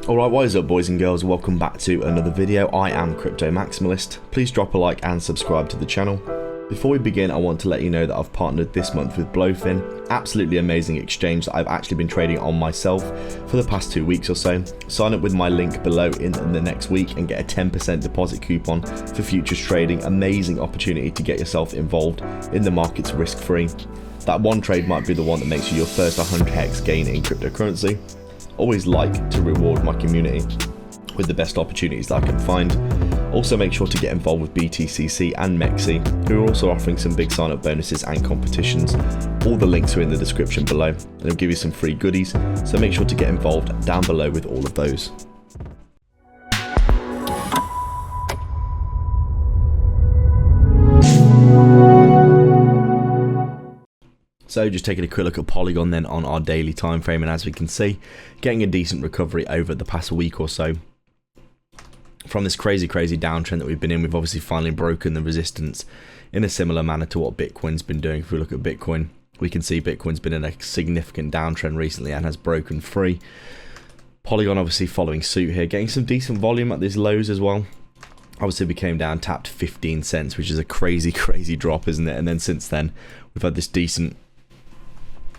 Alright, what is up boys and girls, welcome back to another video. I am Crypto Maximalist. Please drop a like and subscribe to the channel. Before we begin, I want to let you know that I've partnered this month with Blowfin, absolutely amazing exchange that I've actually been trading on myself for the past 2 weeks or so. Sign up with my link below in the next week and get a 10% deposit coupon for futures trading. Amazing opportunity to get yourself involved in the markets risk-free. That one trade might be the one that makes you your first 100x gain in cryptocurrency. Always like to reward my community with the best opportunities that I can find. Also make sure to get involved with BTCC and Mexi, who are also offering some big sign up bonuses and competitions. All the links are in the description below and they'll give you some free goodies, so make sure to get involved down below with all of those. So just taking a quick look at Polygon then on our daily time frame, and as we can see, getting a decent recovery over the past week or so from this crazy downtrend that we've been in. We've obviously finally broken the resistance in a similar manner to what Bitcoin's been doing. If we look at Bitcoin, we can see Bitcoin's been in a significant downtrend recently and has broken free. Polygon obviously following suit here, getting some decent volume at these lows as well. Obviously we came down, tapped 15 cents, which is a crazy drop, isn't it? And then since then we've had this decent